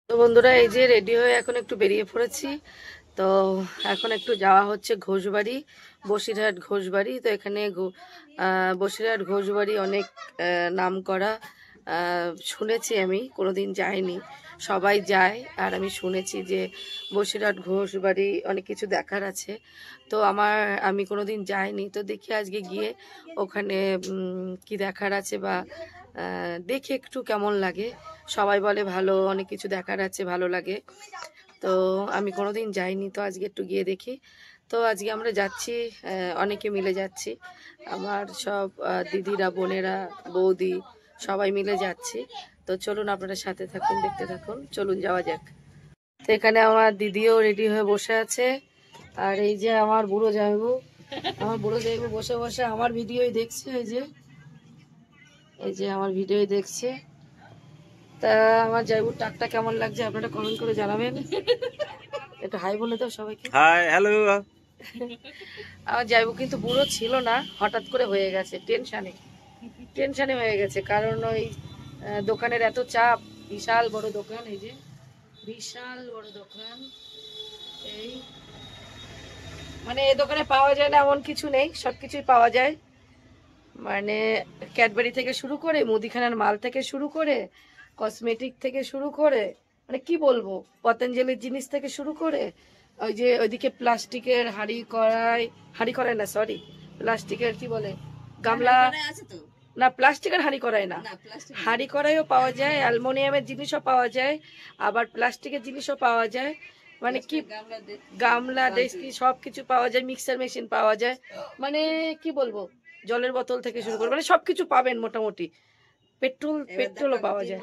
তো বন্ধুরা, এই যে রেডি হয়ে এখন একটু বেরিয়ে পড়েছি। তো এখন একটু যাওয়া হচ্ছে ঘোষবাড়ি, বসিরহাট ঘোষবাড়ি। তো এখানে বসিরহাট ঘোষবাড়ি অনেক নাম করা। শুনেছি, আমি কোনোদিন যাইনি, সবাই যায় আর আমি শুনেছি যে বসিরহাট ঘোষবাড়ি অনেক কিছু দেখার আছে। তো আমি কোনোদিন যাইনি, তো দেখি আজকে গিয়ে ওখানে কি দেখার আছে বা দেখে একটু কেমন লাগে। সবাই বলে ভালো, অনেক কিছু দেখার আছে, ভালো লাগে। তো আমি কোনোদিন যাইনি, তো আজকে একটু গিয়ে দেখি। তো আজকে আমরা যাচ্ছি, অনেকে মিলে যাচ্ছি, আমার সব দিদিরা, বোনেরা, বৌদি সবাই মিলে যাচ্ছি। তো চলুন, আপনারা সাথে থাকুন, দেখতে থাকুন, চলুন যাওয়া যাক। তো এখানে আমার দিদিও রেডি হয়ে বসে আছে। আর এই যে আমার বুড়ো জামাইবু, বসে বসে আমার ভিডিওই দেখছে। এই যে আমার ভিডিওই দেখছে। তা আমার জামাইবুর টাকটা কেমন লাগছে আপনারা কমেন্ট করে জানাবেন। একটু হাই বলে দাও সবাইকে। Hi, hello. আমার জামাইবু কিন্তু বুড়ো ছিল না, হঠাৎ করে হয়ে গেছে, টেনশনে হয়ে গেছে। কারণ ওই দোকানের এত চাপ, বিশাল বড় দোকান, এই যে বিশাল বড় দোকান। এই মানে এই দোকানে পাওয়া যায় না এমন কিছু নেই, সবকিছুই পাওয়া যায়। মানে ক্যাডবেরি থেকে শুরু করে, মুদিখানার মাল থেকে শুরু করে, কসমেটিক থেকে শুরু করে, মানে কি বলবো, পতঞ্জলির জিনিস থেকে শুরু করে, ওই যে ওইদিকে প্লাস্টিকের হাঁড়ি কড়াই না, সরি, প্লাস্টিকের কি বলে, গামলা, না প্লাস্টিকের হাঁড়ি কড়াই না, হাঁড়ি কড়াইও পাওয়া যায়, অ্যালুমিনিয়ামের জিনিসও পাওয়া যায়, আবার প্লাস্টিকের জিনিসও পাওয়া যায়। মানে কি, গামলা, ডেস্কি সবকিছু পাওয়া যায়, মিক্সার মেশিন পাওয়া যায়। মানে কি বলবো, জলের বোতল থেকে শুরু করে মানে সবকিছু পাবেন মোটামুটি। পেট্রোলও পাওয়া যায়,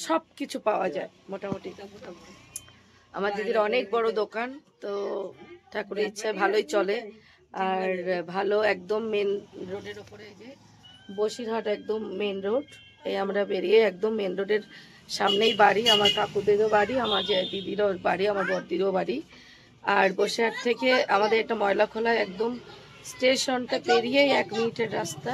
সবকিছু পাওয়া যায় মোটামুটি। আমার দিদির অনেক বড় দোকান, তো ঠাকুরের ইচ্ছায় ভালোই চলে। আর ভালো, একদম মেন রোডের ওপরে, এই যে বসিরহাট একদম মেন রোড। এই আমরা বেরিয়ে একদম মেন রোডের সামনেই বাড়ি, আমার কাকুদেরও বাড়ি, আমার যে দিদিরও বাড়ি, আমার বড়দিরও বাড়ি। আর বসিরহাট থেকে আমাদের এটা ময়লাখোলা, একদম স্টেশনটা পেরিয়েই 1 মিনিটের রাস্তা।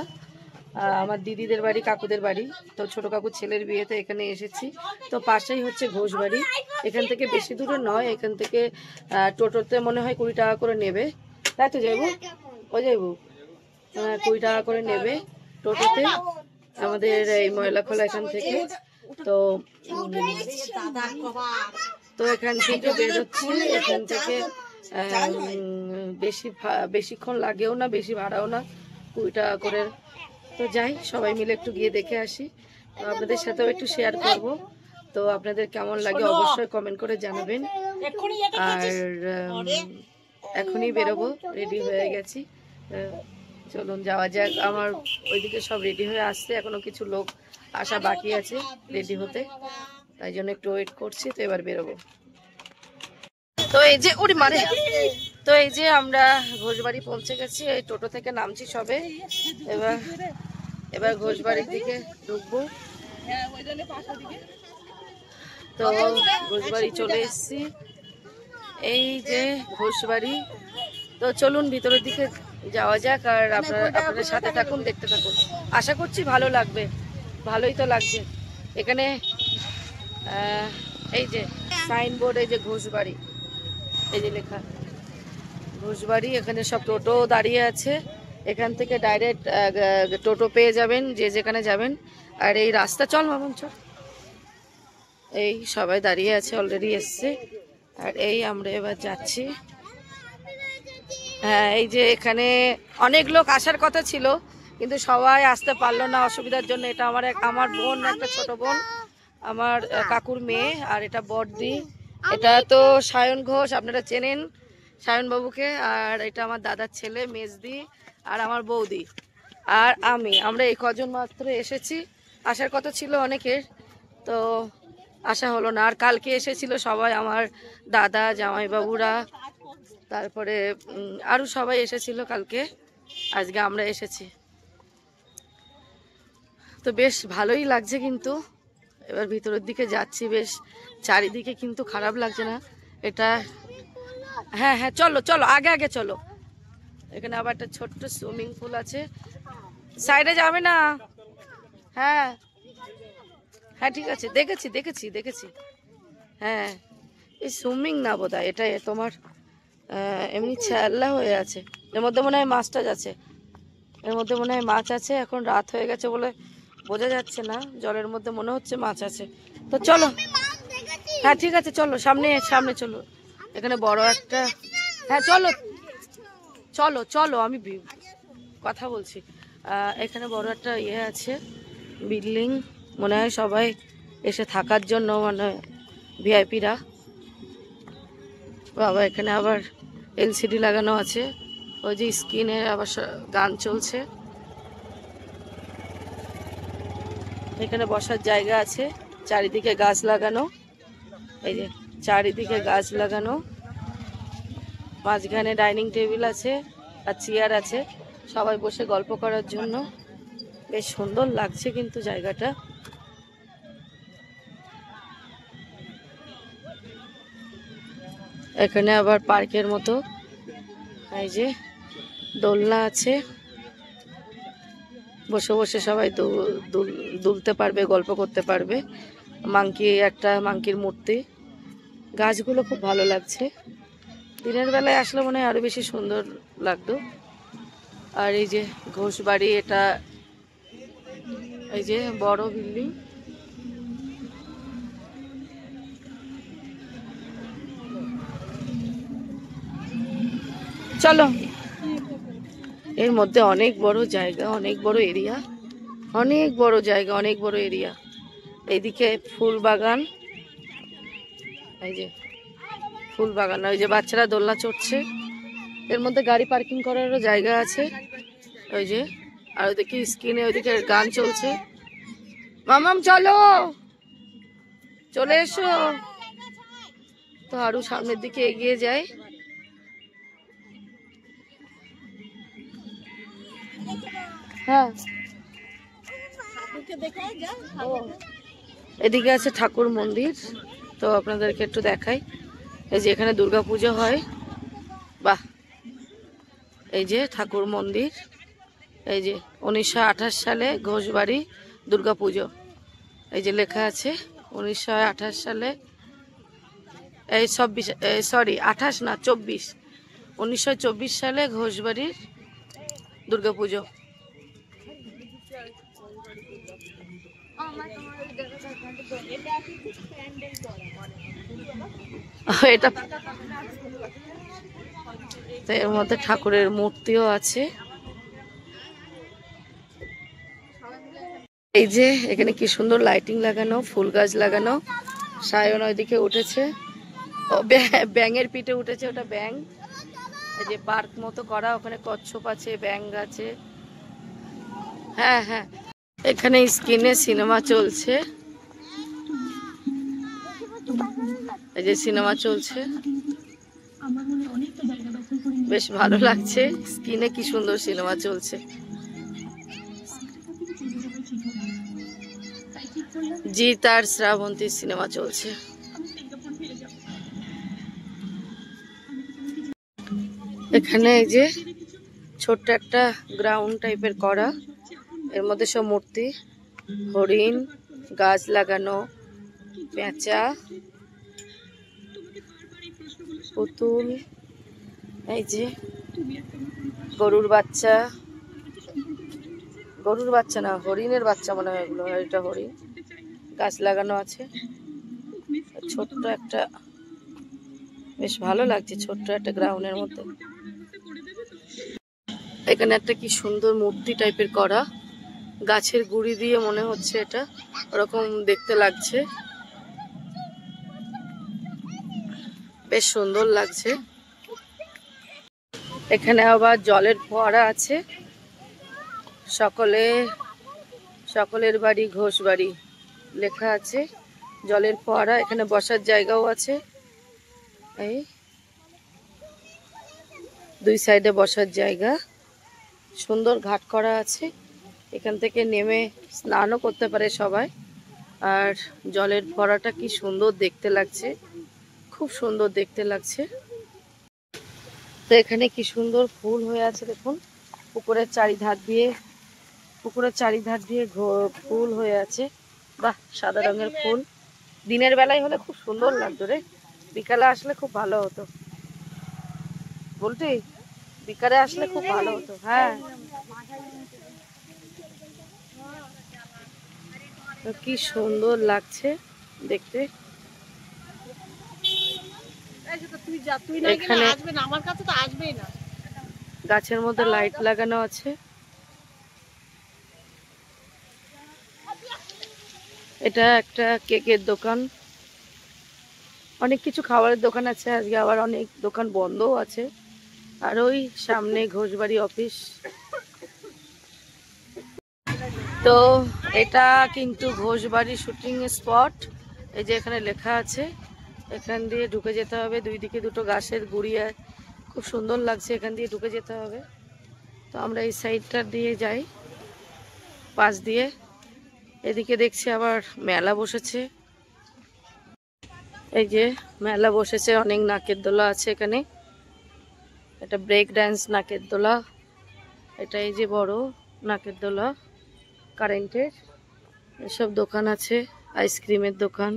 আমার দিদিদের বাড়ি, কাকুদের বাড়ি। তো ছোট কাকুর ছেলের বিয়েতে এখানে এসেছি। তো পাশেই হচ্ছে ঘোষবাড়ি। এখান থেকে বেশি দূরে নয়, এখান থেকে টোটোতে মনে হয় 20 টাকা করে নেবে, তাই তো যাইবো, ও যাইবো, 20 টাকা করে নেবে টোটোতে আমাদের এই ময়লাখোলা এখান থেকে। তো তো এখান থেকে বেরোচ্ছি, এখান থেকে বেশিক্ষণ লাগেও না, বেশি ভাড়াও না, 20 টাকা করে। তো যাই, সবাই মিলে একটু গিয়ে দেখে আসি। তো আপনাদের সাথেও একটু শেয়ার করব। তো আপনাদের কেমন লাগে অবশ্যই কমেন্ট করে জানাবেন। আর এখনই বেরোবো, রেডি হয়ে গেছি। চলুন যাওয়া যাক। আমার ওইদিকে সব রেডি হয়ে আসছে, এখনো কিছু লোক আসা বাকি আছে রেডি হতে, তাই জন্য একটু ওয়েট করছি। তো এবার বেরোবো। তো এই যে উড়ি মারে, তো এই যে আমরা ঘোষবাড়ি পৌঁছে গেছি, এই টোটো থেকে নামছি সবে। এবার ঘোষবাড়ির দিকে ঢুকবো। তো ঘোষবাড়ি চলে এসেছি, এই যে ঘোষবাড়ি। তো চলুন ভিতরের দিকে যাওয়া যাক, আর আপনাদের সাথে থাকুন, দেখতে থাকুন। আশা করছি ভালো লাগবে, ভালোই তো লাগছে। এখানে এই যে সাইনবোর্ড, এই যে ঘোষবাড়ি, এই যে লেখা ঘোষবাড়ি। এখানে সব টোটো দাঁড়িয়ে আছে, এখান থেকে ডাইরেক্ট টোটো পেয়ে যাবেন যে যেখানে যাবেন। আর এই রাস্তা, চল মামুন চল, এই সবাই দাঁড়িয়ে আছে, অলরেডি এসছে। আর এই আমরা এবার যাচ্ছি। হ্যাঁ, এই যে এখানে অনেক লোক আসার কথা ছিল, কিন্তু সবাই আসতে পারলো না অসুবিধার জন্য। এটা আমার বোন, একটা ছোট বোন, আমার কাকুর মেয়ে। আর এটা বড়দি, এটা তো সায়ন ঘোষ, আপনারা চেনেন সায়ন বাবুকে। আর এটা আমার দাদার ছেলে মেজদি, আর আমার বৌদি, আর আমরা এই কজন মাত্র এসেছি। আসার কথা ছিল অনেকের, তো আসা হলো না। আর কালকে এসেছিল সবাই, আমার দাদা, জামাইবাবুরা, তারপরে আরও সবাই এসেছিল কালকে। আজকে আমরা এসেছি, তো বেশ ভালোই লাগছে। কিন্তু এবার ভিতরের দিকে যাচ্ছি, বেশ চারিদিকে কিন্তু খারাপ লাগছে না এটা। হ্যাঁ হ্যাঁ, চলো চলো, আগে আগে চলো। এখানে আবার একটা ছোট্ট সুইমিং পুল আছে, সাইডে যাবে না। হ্যাঁ হ্যাঁ, ঠিক আছে, দেখেছি দেখেছি দেখেছি। হ্যাঁ, এই সুইমিং না বোধহয়, এটা তোমার এমনি ছ্যালা হয়ে আছে। এর মধ্যে মনে হয় মাছ টাছ আছে, এর মধ্যে মনে হয় মাছ আছে। এখন রাত হয়ে গেছে বলে বোঝা যাচ্ছে না, জলের মধ্যে মনে হচ্ছে মাছ আছে। তো চলো, হ্যাঁ ঠিক আছে, চলো সামনে সামনে চলো। এখানে বড় একটা, হ্যাঁ চলো চলো চলো, আমি কথা বলছি। এখানে বড় একটা ইয়ে আছে, বিল্ডিং, মনে হয় সবাই এসে থাকার জন্য, মানে ভিআইপিরা। বাবা, এখানে আবার এলসিডি লাগানো আছে, ওই যে স্ক্রিনে আবার গান চলছে। এখানে বসার জায়গা আছে, চারিদিকে গাছ লাগানো, এই যে চারিদিকে গাছ লাগানো। মাঝখানে ডাইনিং টেবিল আছে আর চেয়ার আছে, সবাই বসে গল্প করার জন্য। বেশ সুন্দর লাগছে কিন্তু জায়গাটা। এখানে আবার পার্কের মতো, এই যে দোলনা আছে, বসে বসে সবাই দুলতে পারবে, গল্প করতে পারবে। মাংকি, একটা মাংকির মূর্তি। গাছগুলো খুব ভালো লাগছে, দিনের বেলায় আসলে মনে হয় আরো বেশি সুন্দর লাগতো। আর এই যে ঘোষবাড়ি, এটা এই যে বড় বিল্ডিং। চলো, এর মধ্যে অনেক বড় জায়গা, অনেক বড় এরিয়া, অনেক বড় জায়গা, অনেক বড় এরিয়া। এইদিকে ফুল বাগান, এই যে ফুল বাগান, ওই যে বাচ্চারা দোলনা চড়ছে। এর মধ্যে গাড়ি পার্কিং করারও জায়গা আছে, ওই যে। আর ওইদিকে স্ক্রিনে ওইদিকে গান চলছে। মামাম চলো, চলে এসো। তো আরো সামনের দিকে এগিয়ে যায়। হ্যাঁ, এদিকে আছে ঠাকুর মন্দির, তো আপনাদেরকে একটু দেখাই। এই যে এখানে দুর্গাপুজো হয়, বাহ। এই যে ঠাকুর মন্দির, এই যে 1928 সালে ঘোষবাড়ি দুর্গাপুজো, এই যে লেখা আছে 1928 সালে, এই 26, সরি 28 না 24, 1924 সালে ঘোষবাড়ির দুর্গাপুজো। এটা এর মধ্যে ঠাকুরের মূর্তিও আছে। এই যে এখানে কি সুন্দর লাইটিং লাগানো, ফুল গাছ লাগানো। সায়ন ওইদিকে উঠেছে, ব্যাঙের পিঠে উঠেছে, ওটা ব্যাঙ। এই যে পার্ক মতো করা, ওখানে কচ্ছপ আছে, ব্যাঙ আছে। হ্যাঁ হ্যাঁ, এখানে স্ক্রিনে সিনেমা চলছে, এই যে সিনেমা চলছে, বেশ ভালো লাগছে। স্ক্রিনে কি সুন্দর সিনেমা চলছে। জিৎ আর শ্রাবন্তীর সিনেমা চলছে। এখানে এই যে ছোট্ট একটা গ্রাউন্ড টাইপের করা, এর মধ্যে সব মূর্তি, হরিণ, গাছ লাগানো, পেঁচা, পুতুল, এই যে গরুর বাচ্চা, গরুর বাচ্চা না, হরিণের বাচ্চা মনে হয় এগুলো। এটা হরিণ, গাছ লাগানো আছে। ছোট্ট একটা, বেশ ভালো লাগছে, ছোট্ট একটা গ্রাউন্ডের মধ্যে। এখানে একটা কি সুন্দর মূর্তি টাইপের করা, গাছের গুড়ি দিয়ে মনে হচ্ছে এটা, ওরকম দেখতে লাগছে, বেশ সুন্দর লাগছে। এখানে আবার জলের ফোয়ারা আছে, সকলের বাড়ি ঘোষবাড়ি লেখা আছে, জলের ফোয়ারা। এখানে বসার জায়গাও আছে, এই দুই সাইডে বসার জায়গা, সুন্দর ঘাট করা আছে। এখান থেকে নেমে স্নানও করতে পারে সবাই। আর জলের ফোয়ারাটা কি সুন্দর দেখতে লাগছে, খুব সুন্দর দেখতে লাগছে। তো এখানে কি সুন্দর ফুল হয়ে আছে দেখুন, পুকুরের চারিধার দিয়ে ফুল হয়ে আছে, বাহ, সাদা রঙের ফুল। দিনের বেলায় হলে খুব সুন্দর লাগতো রে, বিকালে আসলে খুব ভালো হতো। বলছি বিকালে আসলে খুব ভালো হতো। হ্যাঁ, কি সুন্দর লাগছে দেখতে। এখানে গাছের মধ্যে লাইট লাগানো আছে। এটা একটা কেকের দোকান, অনেক কিছু খাবারের দোকান আছে। আজকে আবার অনেক দোকান বন্ধও আছে। আর ওই সামনে ঘোষবাড়ি অফিস। তো এটা কিন্তু ঘোষবাড়ি শুটিং স্পট। এই যে এখানে লেখা আছে, এখান দিয়ে ঢুকে যেতে হবে। দুই দিকে দুটো গাছের গুড়ি, খুব সুন্দর লাগছে। এখান দিয়ে ঢুকে যেতে হবে। তো আমরা এই সাইডটা দিয়ে যাই, পাশ দিয়ে। এদিকে দেখছি আবার মেলা বসেছে। এই যে মেলা বসেছে, অনেক নাকের দোলা আছে এখানে। এটা ব্রেক ড্যান্স নাকের দোলা। এটা এই যে বড় নাকের দোলা কারেন্টের। এসব দোকান আছে, আইসক্রিমের দোকান,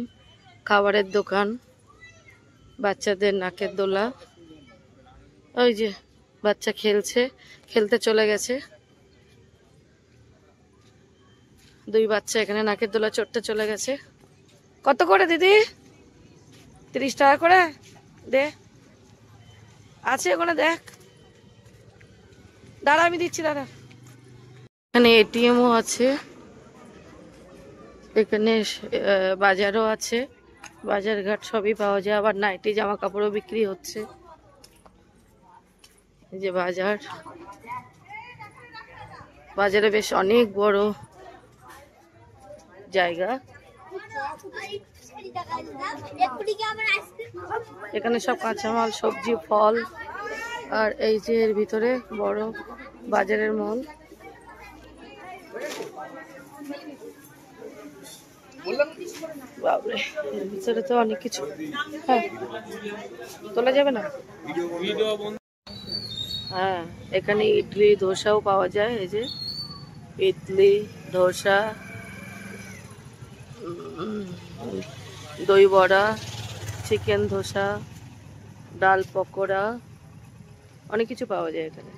খাবারের দোকান, বাচ্চাদের নাকের দোলা। ওই যে বাচ্চা খেলছে, খেলতে চলে গেছে। দুই বাচ্চা এখানে নাকের দোলা চড়তে চলে গেছে। কত করে দিদি? 30 টাকা করে দে। আছে ওখানে দেখ, দাঁড়া আমি দিচ্ছি, দাঁড়া। এখানে এটিএমও আছে, এখানে বাজারও আছে। বাজার ঘাট সবই পাওয়া যায়। আবার নাইটি জামা কাপড়ও বিক্রি হচ্ছে। এই যে বাজার, বাজারে বেশ অনেক বড় জায়গা। এখানে সব কাঁচামাল, সবজি, ফল। আর এই যে এর ভিতরে বড় বাজারের মল। বাবরে, এর ভিতরে তো অনেক কিছু। হ্যাঁ, তোলা যাবে না। হ্যাঁ, এখানে ইডলি ধোসাও পাওয়া যায়। এই যে ইডলি ধোসা, দই বড়া, চিকেন ধোসা, ডাল পকোড়া, অনেক কিছু পাওয়া যায় এখানে।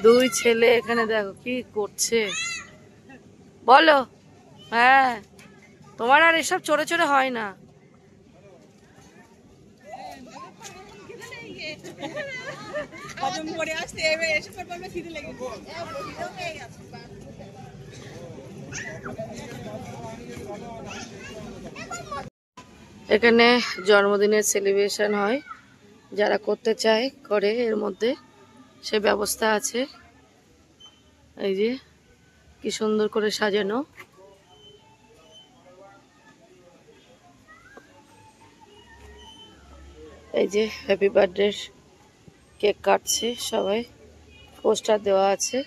দুই ছেলে এখানে দেখো কি করছে বলো। হ্যাঁ, তোমার আর এসব চড়ে চড়ে হয় না। এখানে জন্মদিনের সেলিব্রেশন হয়, যারা করতে চায় করে। এর মধ্যে সে ব্যবস্থা আছে। এই যে কি সুন্দর করে সাজানো। এই যে হ্যাপি বার্থডে কেক কাটছে সবাই, পোস্টার দেওয়া আছে।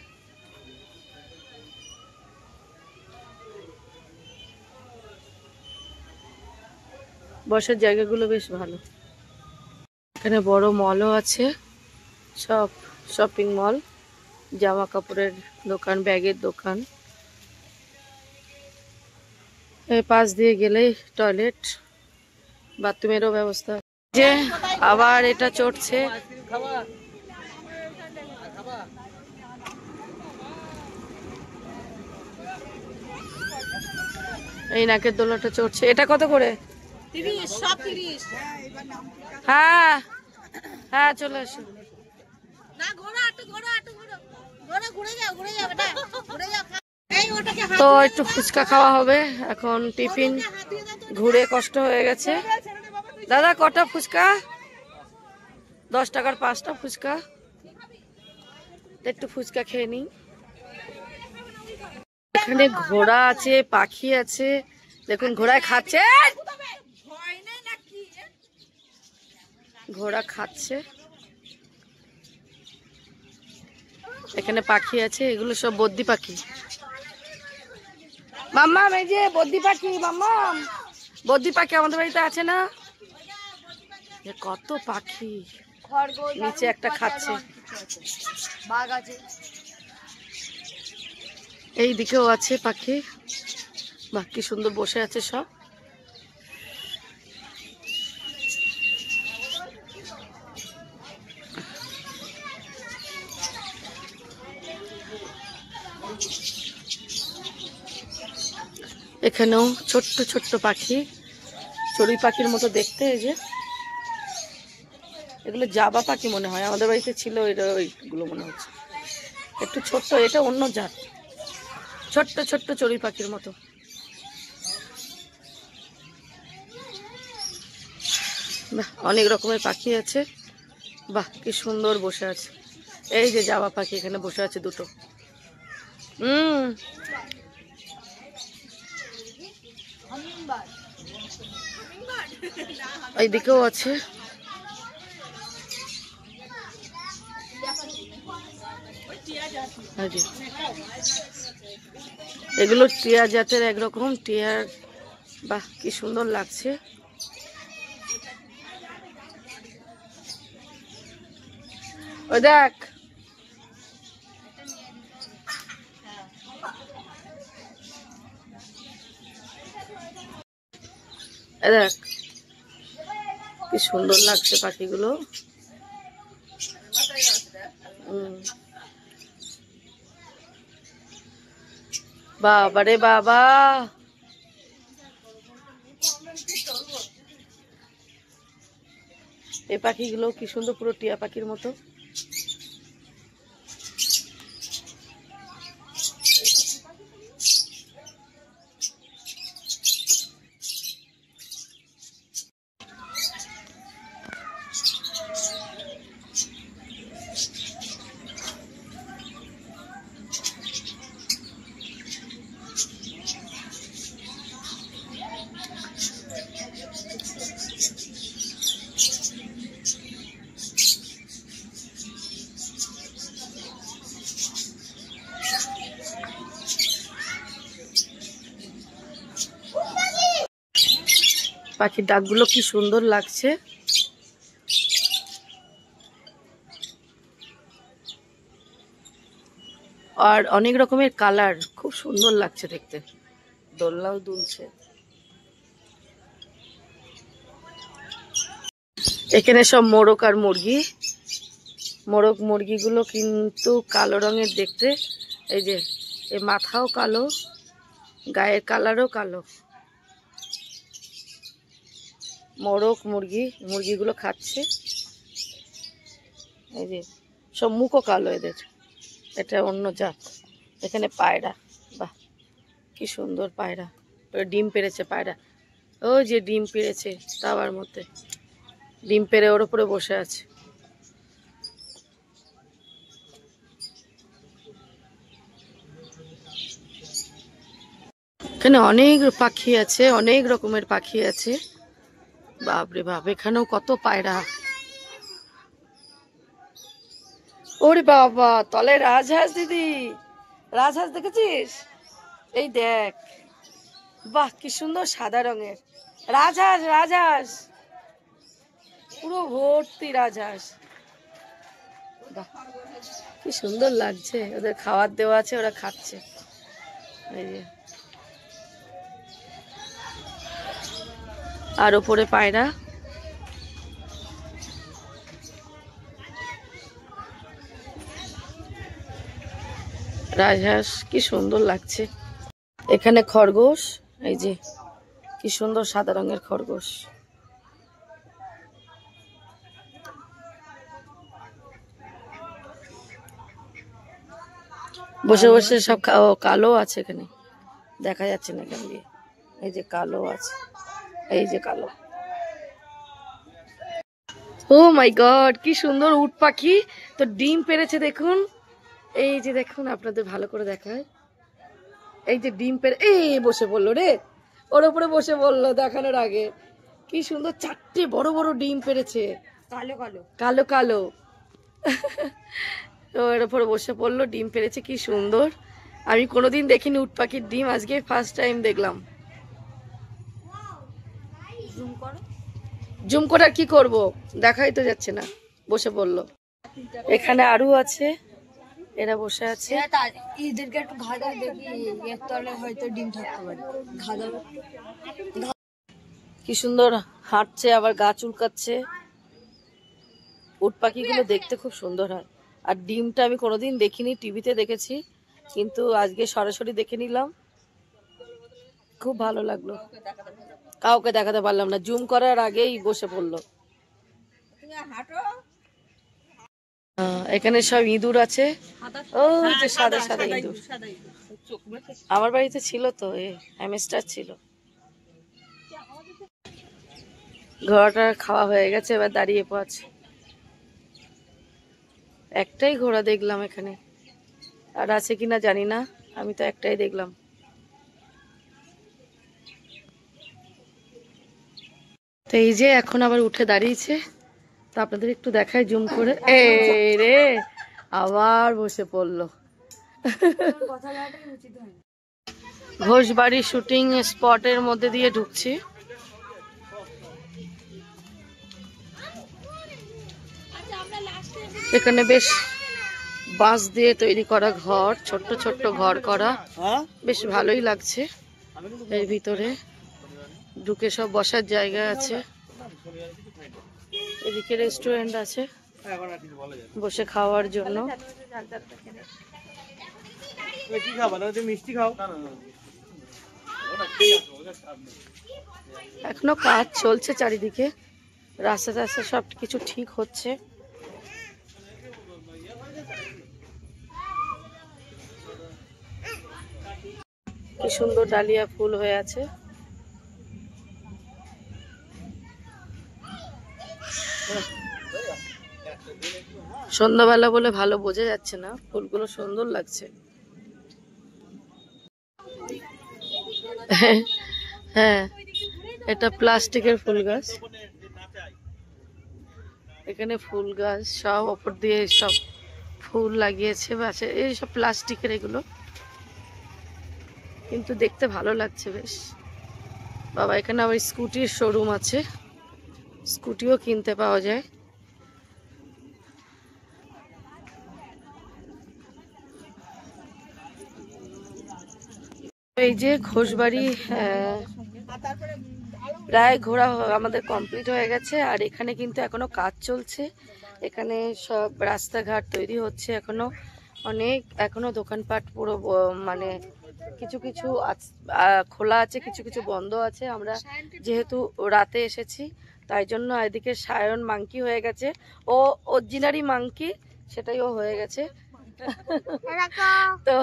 বসার জায়গাগুলো বেশ ভালো। এখানে বড় মলও আছে, সব শপিং মল, জামা কাপড়ের দোকান, ব্যাগের দোকান। এই পাশ দিয়ে গেলেই টয়লেট, বাথরুমেরও ব্যবস্থা। যে আবার এটা চড়ছে, এই নাকের দোলাটা চড়ছে। এটা কত করে? 30, সব 30। হ্যাঁ হ্যাঁ, চলে এসো। তো একটু ফুচকা খাওয়া হবে এখন। টিফিন ঘুরে কষ্ট হয়ে গেছে। দাদা কটা ফুচকা? 10 টাকার 5টা ফুচকা। একটু ফুচকা খেয়ে নিই। এখানে ঘোড়া আছে, পাখি আছে, দেখুন ঘোড়ায় খাচ্ছে, ঘোড়া খাচ্ছে। এখানে পাখি আছে, এগুলো সব বদ্যি পাখি। মাম্মাম, এই যে বদ্যি পাখি, মাম্মাম বদ্যি পাখি আমাদের বাড়িতে আছে না? কত পাখি, নিচে একটা খাচ্ছে। বাঘ আছে। এই দিকেও আছে পাখি, বাহ কি সুন্দর বসে আছে সব। এখানেও ছোট্ট ছোট্ট পাখি, চড়ুই পাখির মতো দেখতে। এই যে এগুলো জাবা পাখি মনে হয়, আমাদের বাড়িতে ছিল ওইগুলো মনে হচ্ছে একটু ছোট্ট, এটা অন্য জাত, ছোট্ট ছোট্ট চড়ুই পাখির মতো। বাহ অনেক রকমের পাখি আছে, বাহ কি সুন্দর বসে আছে। এই যে জাবা পাখি এখানে বসে আছে দুটো। এইদিকেও আছে। এগুলো টিয়া জাতের একরকম টিয়ার, বাহ কি সুন্দর লাগছে। ওই দেখ দেখ কি সুন্দর লাগছে পাখিগুলো। বাবা রে বাবা, এই পাখিগুলো কি সুন্দর, পুরো টিয়া পাখির মতো। পাখির ডাকগুলো কি সুন্দর লাগছে। আর অনেক রকমের কালার, খুব সুন্দর লাগছে দেখতে, দোলনাও দুলছে। এখানে সব মোরগ আর মুরগি, মোরগ মুরগিগুলো কিন্তু কালো রঙের দেখতে। এই যে এই মাথাও কালো, গায়ের কালারও কালো। মোরগ মুরগিগুলো খাচ্ছে। এই যে সব মুখও কালো এদের, এটা অন্য জাত। এখানে পায়রা, বাহ কি সুন্দর পায়রা, ডিম পেড়েছে পায়রা। ওই যে ডিম পেড়েছে তাওয়ার মধ্যে, ডিম পেড়ে ওর উপরে বসে আছে। এখানে অনেক পাখি আছে, অনেক রকমের পাখি আছে, বাপরে বাপ। এখানেও কত পায়রা, ওরে বাবা তলে রাজহাঁস। দিদি রাজহাঁস দেখেছিস? এই দেখ, বাহ কি সুন্দর সাদা রঙের রাজহাঁস, পুরো ভর্তি রাজহাঁস। বাহ কি সুন্দর লাগছে, ওদের খাবার দেওয়া আছে, ওরা খাচ্ছে। এই যে আর উপরে পায়রা। রাজহাঁস কি সুন্দর লাগছে। এখানে খরগোশ, এই যে কি সুন্দর সাদা রঙের খরগোশ। বসে বসে সব কালো আছে, এখানে দেখা যাচ্ছে না এখান দিয়ে। এই যে কালো আছে, এই যে কালো। ও মাই গড কি সুন্দর উট পাখি, তো ডিম পেড়েছে দেখুন। এই যে দেখুন, আপনাদের ভালো করে দেখায়, এই যে ডিম পেড়ে এই বসে পড়লো রে, ওর উপরে বসে পড়লো দেখানোর আগে। কি সুন্দর, চারটে বড় বড় ডিম পেড়েছে, কালো কালো কালো কালো। তো এর উপরে বসে পড়লো, ডিম পেড়েছে, কি সুন্দর। আমি কোনোদিন দেখিনি উট পাখির ডিম, আজকে ফার্স্ট টাইম দেখলাম। জুম করে আর কি করবো, দেখাই তো যাচ্ছে না, বসে পড়লো। এখানে আরো আছে, এরা বসে আছে। এদেরকে একটু ঘাদা দেখি, এর তলে হয়তো ডিম থাকতে পারে। ঘাদা কি সুন্দর হাঁটছে, আবার গা চুলকাচ্ছে। উট পাখিগুলো দেখতে খুব সুন্দর হয়। আর ডিমটা আমি কোনোদিন দেখিনি, টিভিতে দেখেছি, কিন্তু আজকে সরাসরি দেখে নিলাম, খুব ভালো লাগলো। কাউকে দেখাতে পারলাম না, জুম করার আগেই বসে পড়লো। এখানে সব ইঁদুর আছে, ও যে সাদা সাদা ইঁদুর। আমার বাড়িতে ছিল তো, হ্যামস্টার ছিল। ঘোড়াটা খাওয়া হয়ে গেছে, এবার দাঁড়িয়ে পড়ছে। একটাই ঘোড়া দেখলাম এখানে, আর আছে কিনা জানি না, আমি তো একটাই দেখলাম। তো এই যে এখন আবার উঠে দাঁড়িয়েছে, তো আপনাদের একটু দেখাই জুম করে। এই রে আবার বসে পড়লো। ঘোষবাড়ি শুটিং স্পটের মধ্যে দিয়ে ঢুকছি। এখানে বেশ বাঁশ দিয়ে তৈরি করা ঘর, ছোট্ট ছোট্ট ঘর করা, বেশ ভালোই লাগছে। এর ভিতরে ঢুকে সব বসার জায়গা আছে, এদিকে রেস্টুরেন্ট আছে বসে খাওয়ার জন্য। এখনো কাজ চলছে চারিদিকে, রাস্তা টাস্তা সব কিছু ঠিক হচ্ছে। কি সুন্দর ডালিয়া ফুল হয়ে আছে। সন্ধ্যাবেলা বলে ভালো বোঝা যাচ্ছে না, ফুলগুলো সুন্দর লাগছে। হ্যাঁ, এটা প্লাস্টিকের ফুল গাছ। এখানে ফুল গাছ সব ওপর দিয়ে সব ফুল লাগিয়েছে, বাসে এই সব প্লাস্টিকের এগুলো, কিন্তু দেখতে ভালো লাগছে বেশ। বাবা, এখানে আবার স্কুটির শোরুম আছে, স্কুটিও কিনতে পাওয়া যায়। এই যে ঘোষবাড়ি প্রায় ঘোরা আমাদের কমপ্লিট হয়ে গেছে, আর এখানে কিন্তু এখনো কাজ চলছে। এখানে সব রাস্তাঘাট তৈরি হচ্ছে, এখনো দোকানপাট পুরো মানে কিছু কিছু খোলা আছে, কিছু কিছু বন্ধ আছে। আমরা যেহেতু রাতে এসেছি তাই জন্য এদিকে সায়ন মাংকি হয়ে গেছে, ও অরিজিনালি মাংকি, সেটাই ও হয়ে গেছে। তো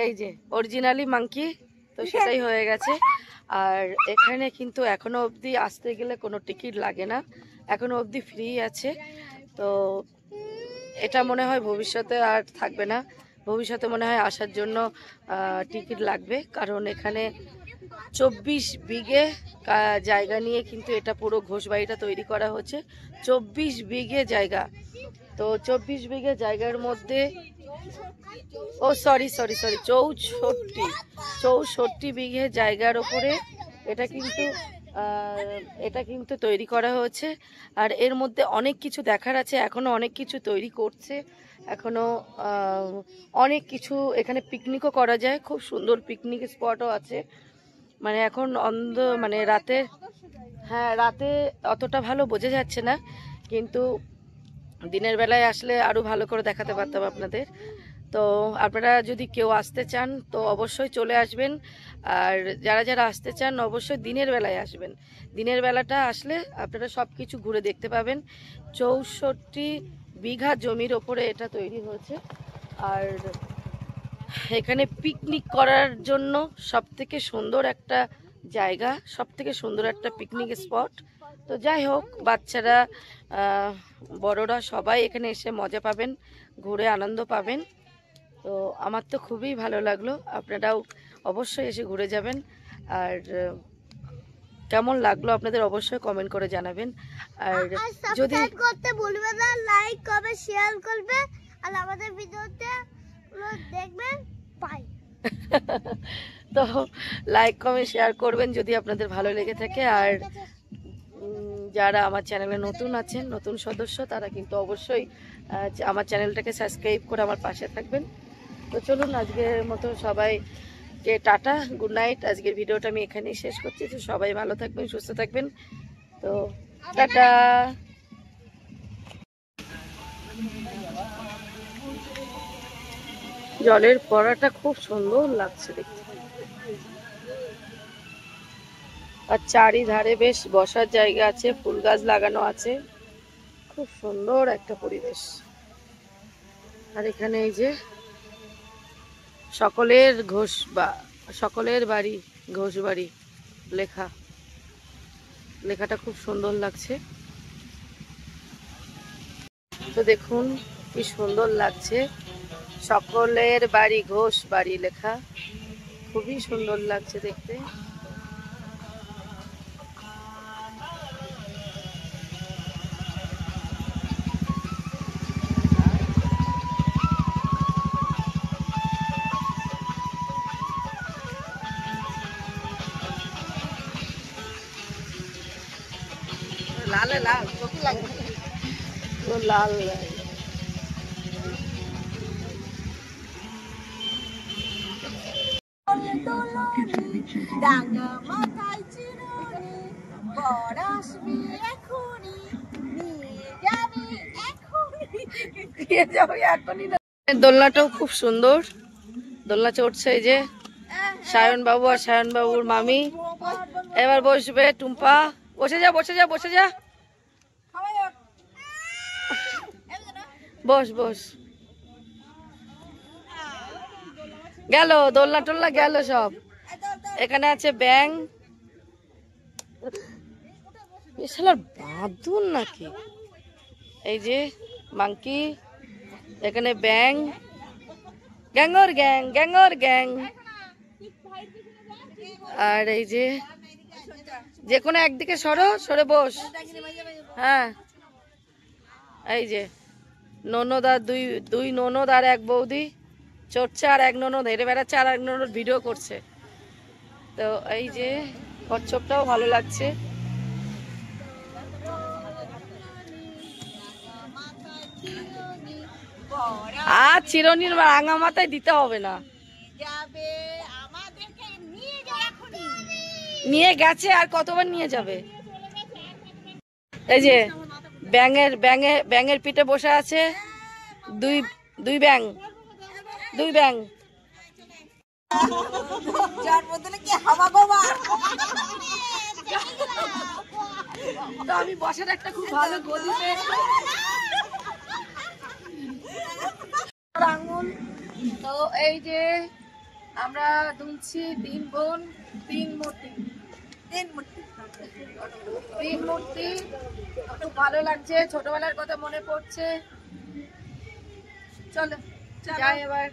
এই যে অরিজিনালি মাংকি, তো সেটাই হয়ে গেছে। আর এখানে কিন্তু এখনো অবধি আসতে গেলে কোনো টিকিট লাগে না, এখনো অবধি ফ্রি আছে। তো এটা মনে হয় ভবিষ্যতে আর থাকবে না, ভবিষ্যতে মনে হয় আসার জন্য টিকিট লাগবে, কারণ এখানে 24 বিঘে জায়গা নিয়ে কিন্তু এটা পুরো ঘোষবাড়িটা তৈরি করা হচ্ছে। 24 বিঘে জায়গা, তো 24 বিঘে জায়গার মধ্যে ও সরি 64 বিঘে জায়গার ওপরে এটা কিন্তু তৈরি করা হয়েছে। আর এর মধ্যে অনেক কিছু দেখার আছে, এখনো অনেক কিছু তৈরি করছে, এখনো অনেক কিছু। এখানে পিকনিকও করা যায়, খুব সুন্দর পিকনিক স্পটও আছে। মানে এখন মানে রাতে, হ্যাঁ রাতে অতটা ভালো বোঝা যাচ্ছে না, কিন্তু দিনের বেলায় আসলে আরো ভালো করে দেখাতে পারতাম আপনাদের। তো আপনারা যদি কেউ আসতে চান তো অবশ্যই চলে আসবেন, আর যারা যারা আসতে চান অবশ্যই দিনের বেলায় আসবেন। দিনের বেলাটা আসলে আপনারা সব কিছু ঘুরে দেখতে পাবেন। 64 বিঘা জমির ওপরে এটা তৈরি হয়েছে, আর এখানে পিকনিক করার জন্য সবথেকে সুন্দর একটা জায়গা, সবথেকে সুন্দর একটা পিকনিক স্পট। তো যাই হোক, বাচ্চারা বড়রা সবাই এখানে এসে মজা পাবেন, ঘুরে আনন্দ পাবেন। তো আমার তো খুবই ভালো লাগলো, আপনারাও অবশ্যই এসে ঘুরে যাবেন। আর কেমন লাগলো আপনাদের অবশ্যই কমেন্ট করে জানাবেন। আর যদি করতে ভুলবেন না, লাইক করবে, শেয়ার করবে, আর আমাদের ভিডিওতে দেখবেন পাই। তো লাইক কমেন্ট শেয়ার করবেন যদি আপনাদের ভালো লেগে থাকে। আর যারা আমার চ্যানেলে নতুন আছেন, নতুন সদস্য, তারা কিন্তু অবশ্যই আমার চ্যানেলটাকে সাবস্ক্রাইব করে আমার পাশে থাকবেন। তো চলুন আজকের মতো সবাইকে টাটা, গুড নাইট। আজকের ভিডিওটা আমি এখানেই শেষ করছি। তো সবাই ভালো থাকবেন, সুস্থ থাকবেন। তো টাটা। জলের পড়াটা খুব সুন্দর লাগছে দেখতে, আর চারিধারে বেশ বসার জায়গা আছে, ফুল গাছ লাগানো আছে, খুব সুন্দর একটা পরিবেশ। আর এখানে এই যে সকলের বাড়ি ঘোষ বাড়ি লেখাটা খুব সুন্দর লাগছে। তো দেখুন কি সুন্দর লাগছে, সকলের বাড়ি ঘোষ বাড়ি লেখা, খুবই সুন্দর লাগছে দেখতে। লাল লাল কপি লাগে তো লাল ডাঙ্গা মাথায় চিরুনি বর আসবি এখুনি নিয়ে যাবি এখুনি। দোলনাটাও খুব সুন্দর, দোলনা চড়ছে এই যে সায়ন বাবু আর সায়ন বাবুর মামি। এবার বসবে টুম্পা, বসে যা বসে যা বসে যা, বস বস। গেল দোলনা টোলনা গেল সব। এখানে আছে ব্যাং, বিশালার বাঁধুন নাকি, এই যে মাংকি, এখানে ব্যাং, গ্যাঙ্গর গ্যাং। আর এই যে কোনো একদিকে সরে বস। হ্যাঁ এই যে ননদ আর দুই ননদ আর এক বৌদি চড়ছে, আর এক ননদ হেঁটে বেড়াচ্ছে, আর এক ননদ ভিডিও করছে। তো এই যে কচ্ছপটাও ভালো লাগছে। আর চিরনির রাঙা মাথায় দিতে হবে না, নিয়ে গেছে আর কতবার নিয়ে যাবে। এই যে ব্যাঙের পিঠে বসে আছে দুই ব্যাং। তো আমি বসার একটা খুব ভালো গদি পেয়েছি আঙুল। তো এই যে আমরা দুলছি তিন বোন, তিন মূর্তি, খুব ভালো লাগছে, ছোটবেলার কথা মনে পড়ছে। চলো যাই এবার।